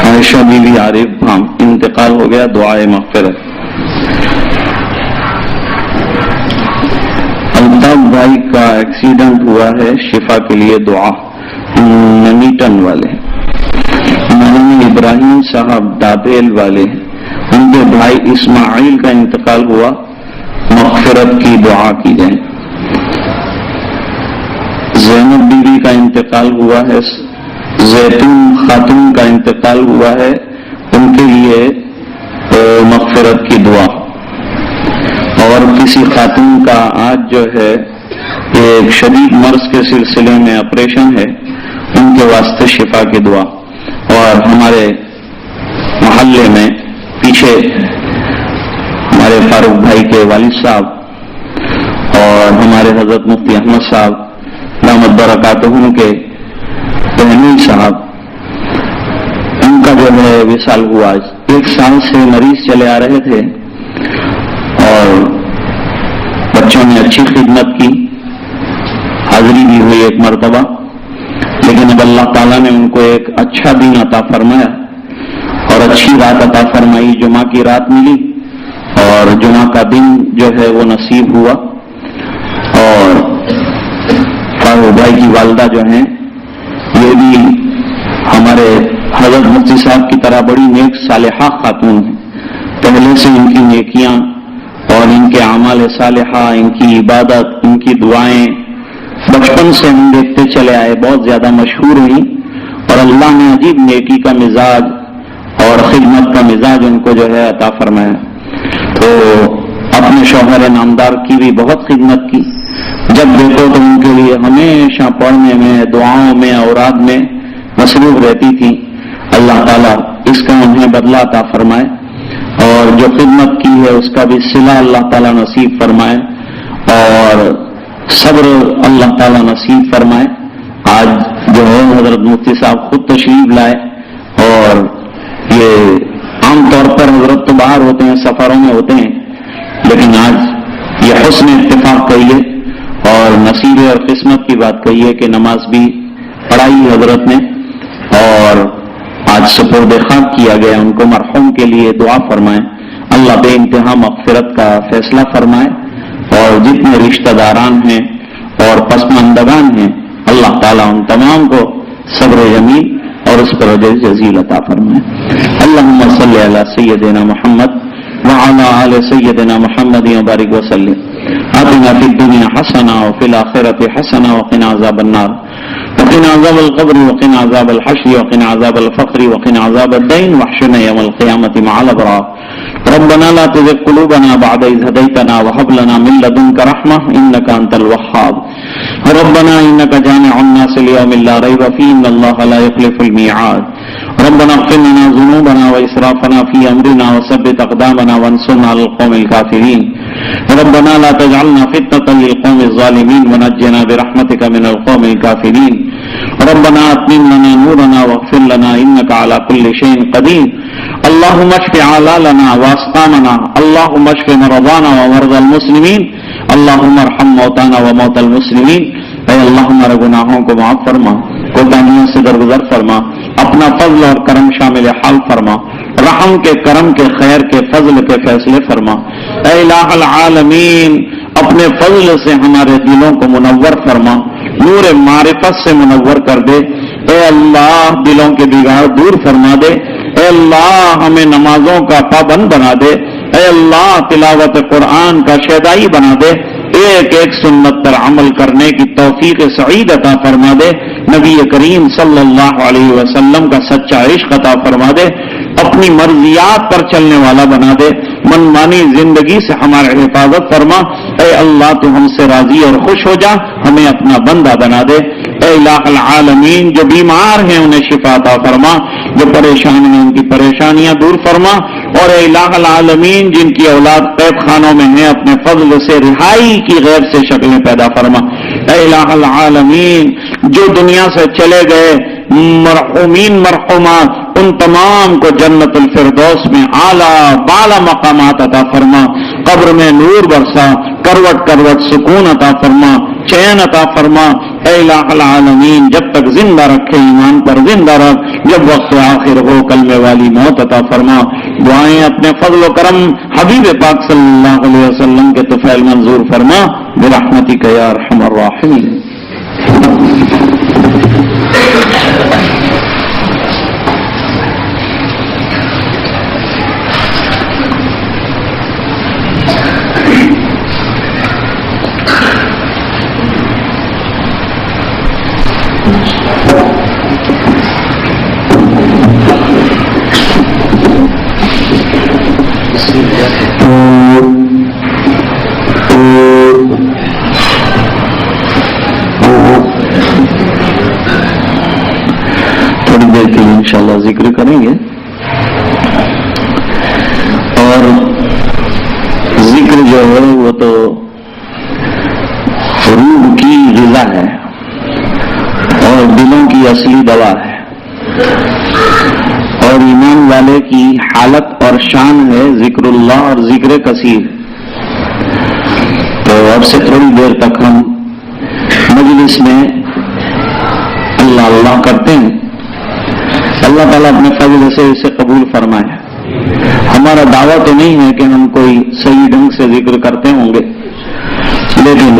عائشہ بیوی عارف بھام انتقال ہو گیا, دعائے مغفرت. الطاف بھائی کا ایکسیڈنٹ ہوا ہے, شفا کے لیے دعا. نمیٹن والے محمد ابراہیم صاحب دابیل والے, ان کے بھائی اسماعیل کا انتقال ہوا, مغفرت کی دعا کی جائے. زینب بیوی کا انتقال ہوا ہے, زیتون خاتون کا انتقال ہوا ہے, ان کے لیے مغفرت کی دعا. اور کسی خاتون کا آج جو ہے ایک شدید مرض کے سلسلے میں آپریشن ہے, ان کے واسطے شفا کی دعا. اور ہمارے محلے میں پیچھے ہمارے فاروق بھائی کے والد صاحب اور ہمارے حضرت مفتی احمد صاحب دامت برکاتہم کے بہنوئی صاحب, ان کا جو ہے وصال ہوا. 1 سال سے مریض چلے آ رہے تھے اور بچوں نے اچھی خدمت کی, حاضری بھی ہوئی 1 مرتبہ, لیکن اب اللہ تعالیٰ نے ان کو ایک اچھا دن عطا فرمایا اور اچھی رات عطا فرمائی. جمعہ کی رات ملی اور جمعہ کا دن جو ہے وہ نصیب ہوا, اور فاروق بھائی کی والدہ جو ہیں یہ بھی ہمارے حضرت مفتی صاحب کی طرح بڑی نیک صالحہ خاتون ہیں. پہلے سے ان کی نیکیاں اور ان کے اعمال صالحہ، ان کی عبادت، ان کی دعائیں بچپن سے ہم دیکھتے چلے آئے، بہت زیادہ مشہور ہوئی. اور اللہ نے عجیب نیکی کا مزاج اور خدمت کا مزاج ان کو جو ہے عطا فرمایا. تو اپنے شوہر نامدار کی بھی بہت خدمت کی. جب دیکھو تو ان کے لیے ہمیشہ پڑھنے میں، دعاؤں میں، اوراد میں مصروف رہتی تھی. اللہ تعالیٰ اس کا انہیں بدلہ عطا فرمائے اور جو خدمت کی ہے اس کا بھی صلہ اللہ تعالیٰ نصیب فرمائے اور صبر اللہ تعالیٰ نصیب فرمائے. آج جو ہے حضرت مفتی صاحب خود تشریف لائے اور یہ عام طور پر حضرت تو باہر ہوتے ہیں، سفروں میں ہوتے ہیں، لیکن آج یہ حسن اتفاق کہیے اور نصیب اور قسمت کی بات کہیے کہ نماز بھی پڑھائی حضرت نے اور آج سپرد خاک کیا گیا. ان کو مرحوم کے لیے دعا فرمائیں، اللہ بے انتہا مغفرت کا فیصلہ فرمائے اور جتنے رشتہ داران ہیں اور پسماندگان ہیں اللہ تعالیٰ ان تمام کو صبر جمیل اور اس پر اجر جزیل عطا فرمائے. اللہم صلی علی سیدنا محمد وعلی آل سیدنا محمد وبارک وسلم. آتنا فی الدنیا حسنہ وفی الآخرۃ حسنہ وقنا عذاب النار وقنا عذاب القبر وقنا عذاب الحشر وقنا عذاب الفقر وقنا عذاب الدین واحشرنا یوم القیامۃ مع الابرار. ربنا لا تزغ قلوبنا بعد إذ هديتنا وهب لنا من لدنك رحمة إنك أنت الوهاب. ربنا إنك جامع الناس ليوم لا ريب فيه إن الله لا يخلف الميعاد. ربنا اغفر لنا ذنوبنا وإسرافنا في أمرنا وثبت أقدامنا وانصرنا على القوم الكافرين. ربنا لا تجعلنا فتنة للقوم الظالمين ونجنا برحمتك من القوم الكافرين. ربنا أتمم لنا نورنا واغفر لنا إنك على كل شيء قدير. اللهم اشف علالنا واسقامنا، اللهم اشف مرضانا ومرضى المسلمين، اللهم ارحم موتانا وموتى المسلمين. اے اللہ ہمارے گناہوں کو معاف فرما، کوتاہیوں سے درگزر فرما، اپنا فضل اور کرم شامل حال فرما، رحم کے، کرم کے، خیر کے، فضل کے فیصلے فرما. اے الہ العالمین اپنے فضل سے ہمارے دلوں کو منور فرما، نور معرفت سے منور کر دے. اے اللہ دلوں کے بگاڑ دور فرما دے. اے اللہ ہمیں نمازوں کا پابند بنا دے. اے اللہ تلاوت قرآن کا شیدائی بنا دے. ایک ایک سنت پر عمل کرنے کی توفیق سعید عطا فرما دے. نبی کریم صلی اللہ علیہ وسلم کا سچا عشق عطا فرما دے. اپنی مرضیات پر چلنے والا بنا دے. منمانی زندگی سے ہماری حفاظت فرما. اے اللہ تو ہم سے راضی اور خوش ہو جا، ہمیں اپنا بندہ بنا دے. اے الہ العالمین جو بیمار ہیں انہیں شفا عطا فرما، جو پریشان ہیں ان کی پریشانیاں دور فرما. اور اے الہ العالمین جن کی اولاد قید خانوں میں ہیں اپنے فضل سے رہائی کی غیر سے شکلیں پیدا فرما. اے الہ العالمین جو دنیا سے چلے گئے مرحومین مرحومات ان تمام کو جنت الفردوس میں اعلیٰ بالا مقامات عطا فرما. قبر میں نور برسا، کروٹ کروٹ سکون عطا فرما، چین عطا فرما. اے الہ العالمین جب تک زندہ رکھے ایمان پر زندہ رکھ، جب وقت آخر ہو کلمے والی موت عطا فرما. دعائیں اپنے فضل و کرم حبیب پاک صلی اللہ علیہ وسلم کے طفیل منظور فرما برحمتک یا ارحم الراحمین. تھوڑی دیر کے لیے انشاءاللہ ذکر کریں گے اور ذکر جو ہے وہ تو روح کی غذا ہے اور دلوں کی اصلی دوا ہے اور ایمان والے کی حالت اور شان ہے ذکر اللہ اور ذکر کثیر. تو اب سے تھوڑی دیر تک ہم مجلس میں اللہ اللہ کرتے ہیں. اللہ تعالیٰ اپنے فضل سے اسے قبول فرمائے. ہمارا دعویٰ تو نہیں ہے کہ ہم کوئی صحیح ڈھنگ سے ذکر کرتے ہوں گے، لیکن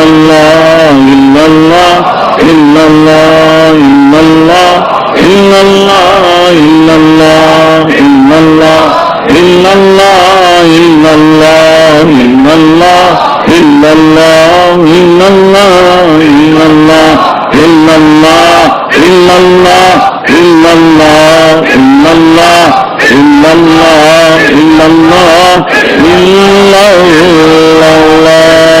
illallah, illallah, illallah, illallah, illallah, illallah, illallah, illallah, illallah, illallah, illallah, illallah, illallah, illallah, illallah, illallah, illallah, illallah, illallah, illallah.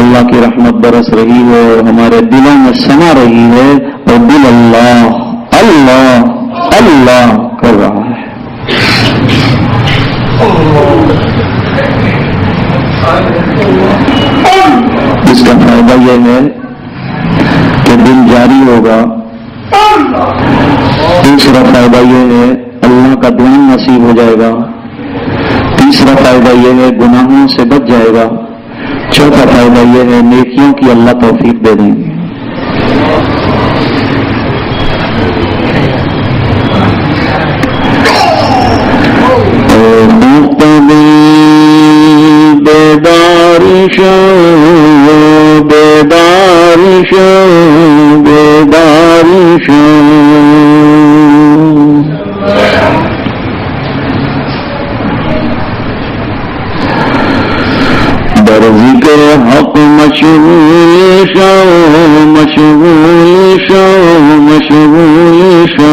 اللہ کی رحمت برس رہی ہے اور ہمارے دلوں میں سما رہی ہے اور دل اللہ اللہ اللہ کر رہا ہے. اس کا فائدہ یہ ہے کہ دل جاری ہوگا. دوسرا فائدہ یہ ہے اللہ کا دھیان نصیب ہو جائے گا. تیسرا فائدہ یہ ہے گناہوں سے بچ جائے گا. چوتھا فائدہ یہ ہے نیکیوں کی اللہ توفیق دے دیں گے. بیدار شو بیدار شو بیدار شو در ذکر حق مشغول شو مشغول شو مشغول شو.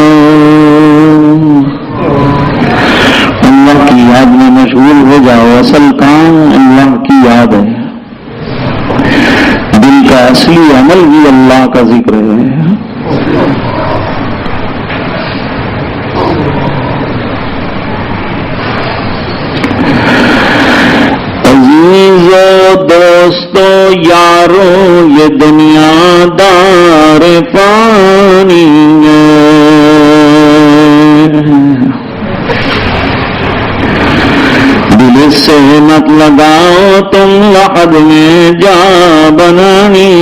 اللہ کی یاد میں مشغول ہو جاؤ. اصل کام اللہ کی یاد ہے. دل کا اصلی عمل بھی اللہ کا ذکر ہے. عزیزو دوستو یارو یہ دنیا دار فانی دل سے مت لگاؤ تم لحد میں جا بنانی.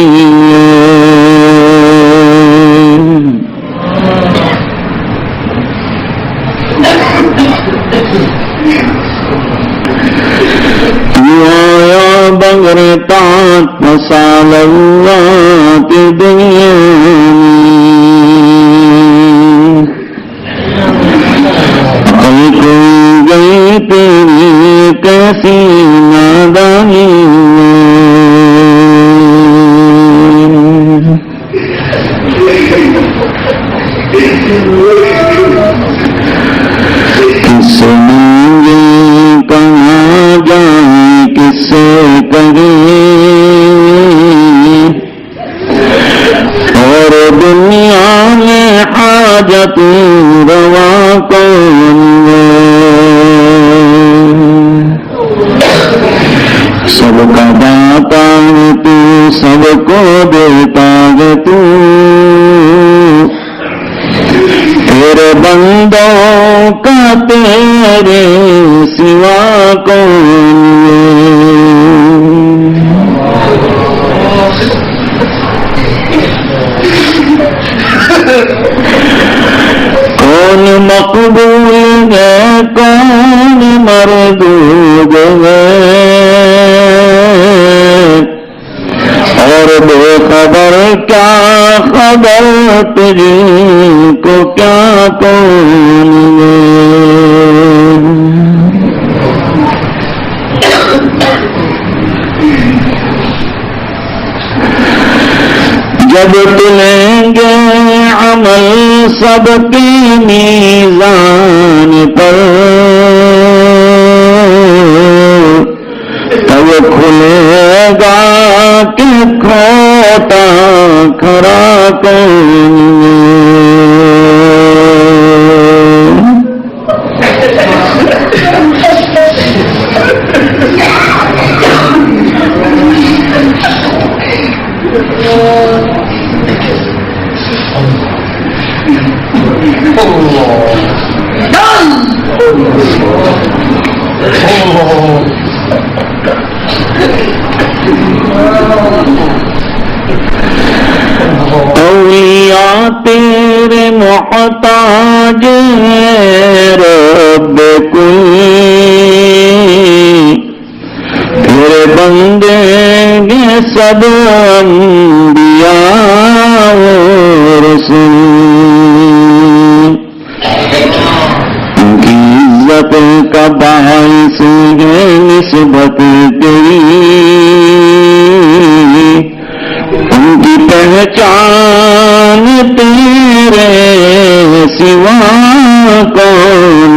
آیا بغیر تات مسال اللہ کی دنیا گئی تیری کیسی نادانی. کس سے مانگے کہاں جائیں کس سے کریں اور دنیا میں حاجت روا کون ہے. سب کا داتا ہے تو سب کو دیتا ہے تو تیرے بندوں کا تیرے سوا کون کون مقبول ہے کون مردود ہے اور بے خبر کیا خبر تجھ کو کیا کون ہے. جب تلیں گے عمل سب کے میزان پر تب کھلے گا کہ کھوتا کھڑا کون ہے. اولیاء تیرے محتاج ہیں رب کل تیرے بندے گے سب انبیاء و رسول. ان کی عزت کا باعث ہے نسبت تیری ان کی پہچان تیرے سوا کون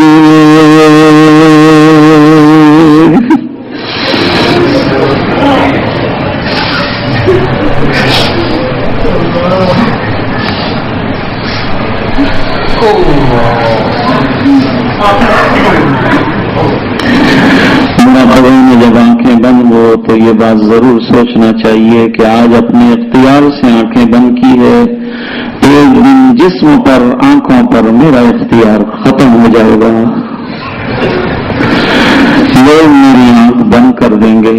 تو یہ بات ضرور سوچنا چاہیے کہ آج اپنے اختیار سے آنکھیں بند کی ہے، ایک دن جسم پر، آنکھوں پر میرا اختیار ختم ہو جائے گا، لوگ میری آنکھ بند کر دیں گے۔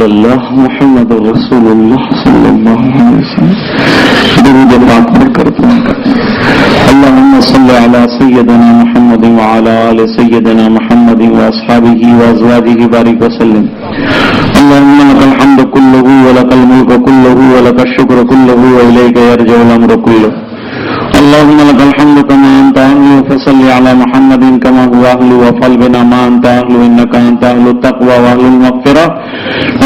اللہ محمد رسول اللہ صلی اللہ علیہ وسلم درود پاک پڑھ کر دعا کریں۔ اللهم صل على سيدنا محمد وعلى آل سيدنا محمد واصحابه وازواجه بارك وسلم۔ اللهم لك الحمد كله ولك الملك كله ولك الشكر كله وإليك يرجع الأمر كله۔ اللهم لك الحمد كما أنت أهل فصل على محمد كما هو أهل وفعل بنا ما أنت أهل إنك أنت أهل التقوى وأهل المغفرة۔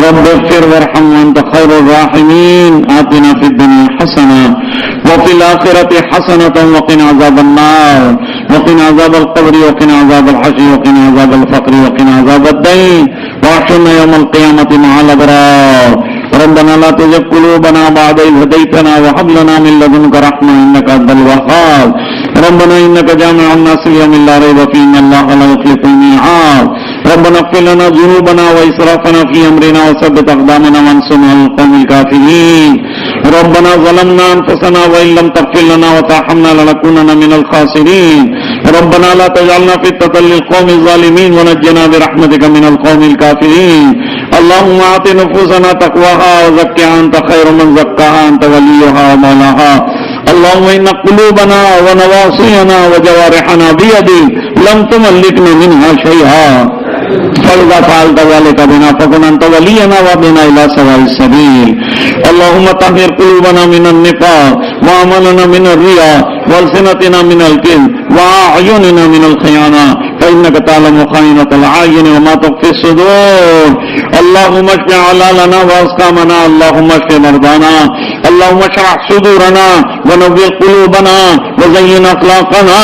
رب اغفر وارحم وأنت خير الراحمين۔ آتنا في الدنيا حسنة وفي الآخرة حسنة وقنا عذاب النار وقنا عذاب القبر وقنا عذاب الحشر وقنا عذاب الفقر وقنا عذاب الدين واحشرنا يوم القيامة مع الأبرار۔ ربنا لا تزغ قلوبنا بعد إذ هديتنا وهب لنا من لدنك رحمة إنك أنت الوهاب۔ ربنا إنك جامع الناس ليوم لا ريب فيه إن الله لا يخلف الميعاد۔ ربنا اغفر لنا ذنوبنا وإسرافنا في أمرنا وثبت أقدامنا وانصرنا على القوم الكافرين۔ ربنا ظلمنا أنفسنا وإن لم تغفر لنا وترحمنا لنكونن من الخاسرين۔ ربنا لا تجعلنا فتنة للقوم الظالمين ونجنا برحمتك من القوم الكافرين۔ اللهم آت نفوسنا تقواها وزكها أنت خير من زكاها أنت وليها ومولاها۔ اللهم إن قلوبنا ونواصينا وجوارحنا بيدك لم تملكنا منها شيئا فإذا فعلت ذلك بنا فكن أنت ولينا وبنا إلى سواء السبيل۔ اللهم طهر قلوبنا من النفاق وعملنا من الرياء والسنتنا من الكذب وأعيننا من الخيانة فإنك تعلم خائنة الأعين وما تخفي الصدور۔ اللهم اشف علالنا وأسقامنا، اللهم اشف مرضانا، اللهم اشرح صدورنا ونور قلوبنا وزين أخلاقنا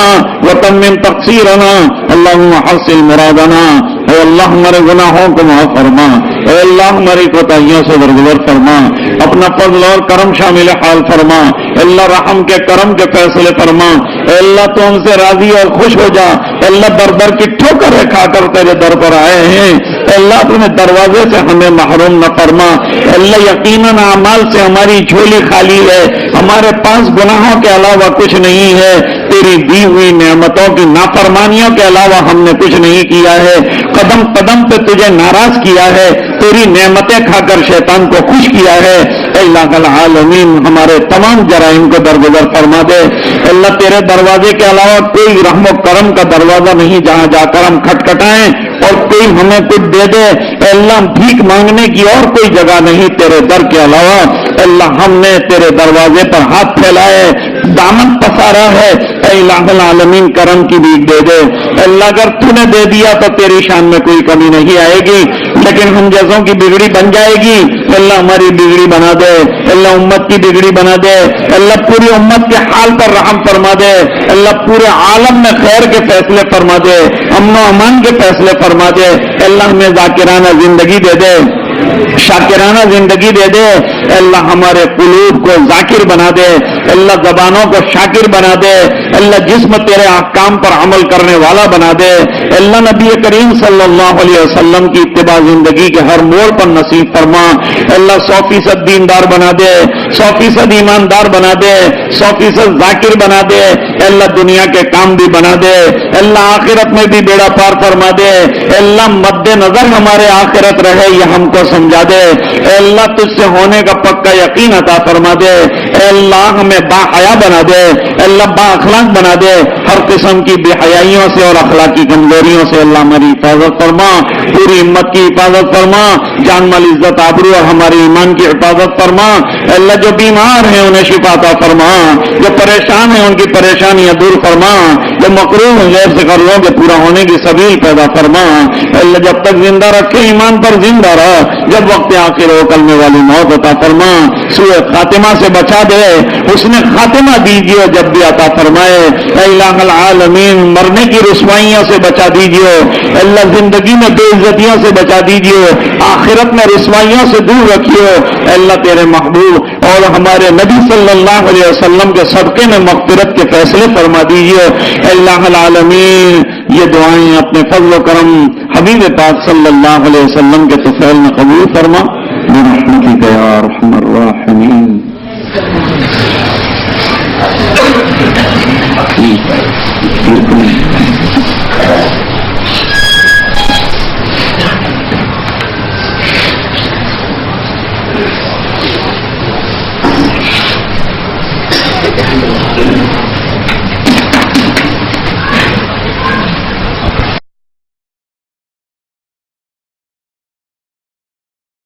وتمم تقصيرنا، اللهم حصل مرادنا۔ اے اللہ ہمارے گناہوں کو معاف فرما، اے اللہ ہماری کوتاہیوں سے درگزر فرما، اپنا فضل اور کرم شامل حال فرما، اے اللہ رحم کے کرم کے فیصلے فرما، اے اللہ تو ہم سے راضی اور خوش ہو جا، اے اللہ در در کی ٹھوکریں کھا کر تیرے در پر آئے ہیں، اے اللہ اپنے دروازے سے ہمیں محروم نہ فرما، اے اللہ یقیناً اعمال سے ہماری جھولی خالی ہے، ہمارے پاس گناہوں کے علاوہ کچھ نہیں ہے، تیری دی ہوئی نعمتوں کی نافرمانیوں کے علاوہ ہم نے کچھ نہیں کیا ہے، قدم قدم پہ تجھے ناراض کیا ہے، تیری نعمتیں کھا کر شیطان کو خوش کیا ہے۔ اے الہ العالمین ہمارے تمام جرائم کو درگزر فرما دے۔ اللہ تیرے دروازے کے علاوہ کوئی رحم و کرم کا دروازہ نہیں جہاں جا کر ہم کھٹکھٹائیں اور کوئی ہمیں کچھ دے دے۔ اے اللہ بھیک مانگنے کی اور کوئی جگہ نہیں تیرے در کے علاوہ۔ اے اللہ ہم نے تیرے دروازے پر ہاتھ پھیلائے، دامن پسارا ہے، اے الہ العالمین کرم کی بھیک دے دے۔ اے اللہ اگر تو نے دے دیا تو تیری شان میں کوئی کمی نہیں آئے گی، لیکن ہم جیسوں کی بگڑی بن جائے گی۔ اے اللہ ہماری بگڑی بنا دے، اے اللہ امت کی بگڑی بنا دے، اے اللہ پوری امت کے حال پر رحم فرما دے، اے اللہ پورے عالم میں خیر کے فیصلے فرما دے، امن و امان کے فیصلے فرما دے۔ اے اللہ ہمیں ذاکرانہ زندگی دے دے، شاکرانہ زندگی دے دے۔ اے اللہ ہمارے قلوب کو ذاکر بنا دے، اے اللہ زبانوں کو شاکر بنا دے، اے اللہ جسم تیرے احکام پر عمل کرنے والا بنا دے۔ اے اللہ نبی کریم صلی اللہ علیہ وسلم کی اتباع زندگی کے ہر موڑ پر نصیب فرما۔ اے اللہ 100% دیندار بنا دے، 100% ایماندار بنا دے، 100% ذاکر بنا دے، اللہ دنیا کے کام بھی بنا دے، اللہ آخرت میں بھی بیڑا پار فرما دے، اللہ مد نظر ہمارے آخرت رہے یہ ہم کو سمجھا دے، اللہ تجھ سے ہونے کا پکا یقین عطا فرما دے، اللہ ہمیں با حیا بنا دے، اللہ با اخلاق بنا دے، ہر قسم کی بے حیائیوں سے اور اخلاقی کمزوریوں سے اللہ ہماری حفاظت فرما، پوری امت کی حفاظت فرما، جان مال عزت آبرو اور ہماری ایمان کی حفاظت فرما، اللہ جو بیمار ہیں انہیں شفا عطا فرما، جو پریشان ہیں ان کی پریشانیاں دور فرما، جو مقروض ہیں غیر سے قرضوں کے پورا ہونے کی سبیل پیدا فرما، اللہ جب تک زندہ رکھے ایمان پر زندہ رہ، جب وقت آخر ہو کلمے والی موت عطا فرما، سوء خاتمہ سے بچا دے، اس نے خاتمہ دیجیے جب بھی عطا فرمائے، اے الہ العالمین مرنے کی رسوائیوں سے بچا دیجیے، اللہ زندگی میں بے عزتیوں سے بچا دیجیے، آخرت میں رسوائیوں سے دور رکھیے، اللہ تیرے محبوب اور ہمارے نبی صلی اللہ علیہ وسلم کے صدقے میں مغفرت کے فیصلے فرما دیجیے، اللہ العالمین یہ دعائیں اپنے فضل و کرم حبیب پاک صلی اللہ علیہ وسلم کے طفیل میں قبول فرما برحمتک یا ارحم الراحمین۔